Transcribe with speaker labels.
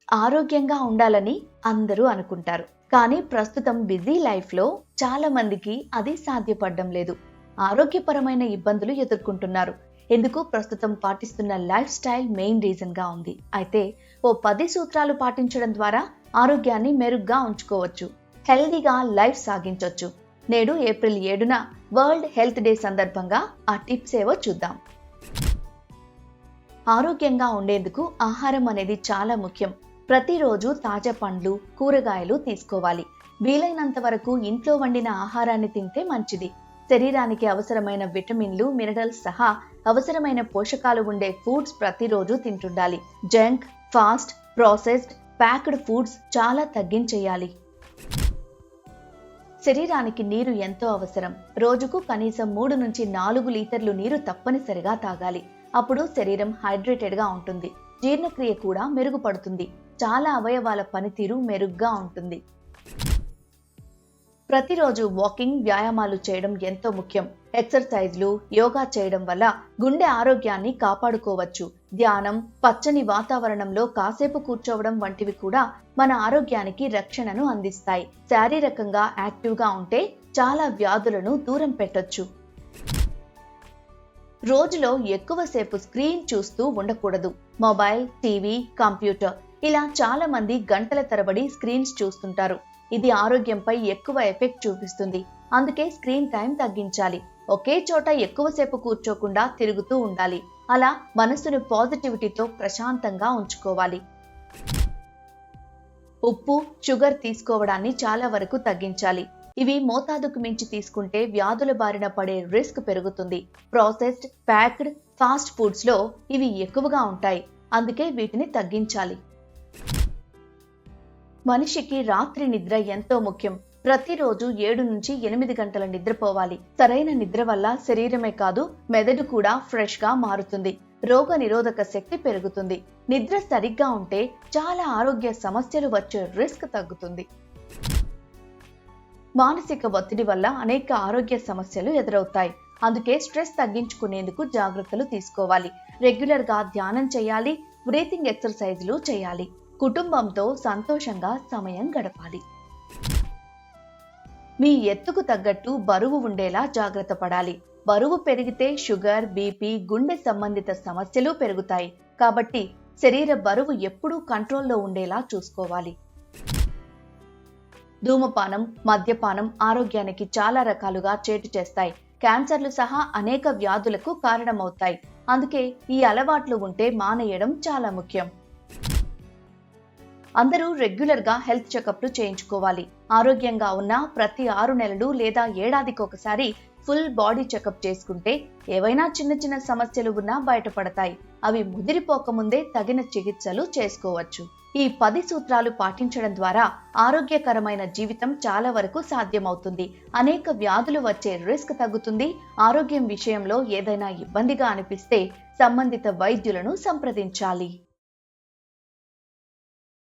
Speaker 1: ఆరోగ్యంగా ఉండాలని అందరూ అనుకుంటారు. కానీ ప్రస్తుతం బిజీ లైఫ్లో చాలా మందికి అది సాధ్యపడడం లేదు. ఆరోగ్యపరమైన ఇబ్బందులు ఎదుర్కొంటున్నారు. ఎందుకు ప్రస్తుతం పాటిస్తున్న లైఫ్ స్టైల్ మెయిన్ రీజన్ గా ఉంది. అయితే ఓ 10 సూత్రాలు పాటించడం ద్వారా ఆరోగ్యాన్ని మెరుగ్గా ఉంచుకోవచ్చు, హెల్దీగా లైఫ్ సాగించొచ్చు. నేడు ఏప్రిల్ 7న వరల్డ్ హెల్త్ డే సందర్భంగా ఆ టిప్స్ ఏవో చూద్దాం. ఆరోగ్యంగా ఉండేందుకు ఆహారం అనేది చాలా ముఖ్యం. ప్రతిరోజు తాజా పండ్లు, కూరగాయలు తీసుకోవాలి. వీలైనంత వరకు ఇంట్లో వండిన ఆహారాన్ని తింటే మంచిది. శరీరానికి అవసరమైన విటమిన్లు, మినరల్స్ సహా అవసరమైన పోషకాలు ఉండే ఫుడ్స్ ప్రతిరోజు తింటుండాలి. Junk, fast, processed, packed foods చాలా తగ్గించేయాలి. శరీరానికి నీరు ఎంతో అవసరం. రోజుకు కనీసం 3 నుంచి 4 లీటర్లు నీరు తప్పనిసరిగా తాగాలి. అప్పుడు శరీరం హైడ్రేటెడ్గా ఉంటుంది. జీర్ణక్రియ కూడా మెరుగుపడుతుంది. చాలా అవయవాల పనితీరు మెరుగ్గా ఉంటుంది. ప్రతిరోజు వాకింగ్, వ్యాయామాలు చేయడం ఎంతో ముఖ్యం. ఎక్సర్సైజ్లు, యోగా చేయడం వల్ల గుండె ఆరోగ్యాన్ని కాపాడుకోవచ్చు. ధ్యానం, పచ్చని వాతావరణంలో కాసేపు కూర్చోవడం వంటివి కూడా మన ఆరోగ్యానికి రక్షణను అందిస్తాయి. శారీరకంగా యాక్టివ్గా ఉంటే చాలా వ్యాధులను దూరం పెట్టొచ్చు. రోజులో ఎక్కువసేపు స్క్రీన్ చూస్తూ ఉండకూడదు. మొబైల్, టీవీ, కంప్యూటర్ ఇలా చాలా మంది గంటల తరబడి స్క్రీన్స్ చూస్తుంటారు. ఇది ఆరోగ్యంపై ఎక్కువ ఎఫెక్ట్ చూపిస్తుంది. అందుకే స్క్రీన్ టైం తగ్గించాలి. ఒకే చోట ఎక్కువసేపు కూర్చోకుండా తిరుగుతూ ఉండాలి. అలా మనసును పాజిటివిటీతో ప్రశాంతంగా ఉంచుకోవాలి. ఉప్పు, షుగర్ తీసుకోవడాన్ని చాలా వరకు తగ్గించాలి. ఇవి మోతాదుకు మించి తీసుకుంటే వ్యాధుల బారిన పడే రిస్క్ పెరుగుతుంది. ప్రాసెస్డ్, ప్యాక్డ్, ఫాస్ట్ ఫుడ్స్ లో ఇవి ఎక్కువగా ఉంటాయి. అందుకే వీటిని తగ్గించాలి. మనిషికి రాత్రి నిద్ర ఎంతో ముఖ్యం. ప్రతిరోజు 7 నుంచి 8 గంటల నిద్రపోవాలి. సరైన నిద్ర వల్ల శరీరమే కాదు, మెదడు కూడా ఫ్రెష్ గా మారుతుంది. రోగ నిరోధక శక్తి పెరుగుతుంది. నిద్ర సరిగ్గా ఉంటే చాలా ఆరోగ్య సమస్యలు వచ్చే రిస్క్ తగ్గుతుంది. మానసిక ఒత్తిడి వల్ల అనేక ఆరోగ్య సమస్యలు ఎదురవుతాయి. అందుకే స్ట్రెస్ తగ్గించుకునేందుకు జాగ్రత్తలు తీసుకోవాలి. రెగ్యులర్ గా ధ్యానం చేయాలి. బ్రీతింగ్ ఎక్సర్సైజ్లు చేయాలి. కుటుంబంతో సంతోషంగా సమయం గడపాలి. మీ ఎత్తుకు తగ్గట్టు బరువు ఉండేలా జాగ్రత్త పడాలి. బరువు పెరిగితే షుగర్, బీపీ, గుండె సంబంధిత సమస్యలు పెరుగుతాయి. కాబట్టి శరీర బరువు ఎప్పుడూ కంట్రోల్లో ఉండేలా చూసుకోవాలి. ధూమపానం, మద్యపానం ఆరోగ్యానికి చాలా రకాలుగా చేటు చేస్తాయి. క్యాన్సర్లు సహా అనేక వ్యాధులకు కారణమవుతాయి. అందుకే ఈ అలవాట్లు ఉంటే మానేయడం చాలా ముఖ్యం. అందరూ రెగ్యులర్ గా హెల్త్ చెకప్లు చేయించుకోవాలి. ఆరోగ్యంగా ఉన్న ప్రతి 6 నెలలు లేదా ఏడాదికి ఒకసారి ఫుల్ బాడీ చెకప్ చేసుకుంటే ఏవైనా చిన్న సమస్యలు ఉన్నా బయటపడతాయి. అవి ముదిరిపోకముందే తగిన చికిత్సలు చేసుకోవచ్చు. ఈ 10 సూత్రాలు పాటించడం ద్వారా ఆరోగ్యకరమైన జీవితం చాలా వరకు సాధ్యమవుతుంది. అనేక వ్యాధులు వచ్చే రిస్క్ తగ్గుతుంది. ఆరోగ్యం విషయంలో ఏదైనా ఇబ్బందిగా అనిపిస్తే సంబంధిత వైద్యులను సంప్రదించాలి.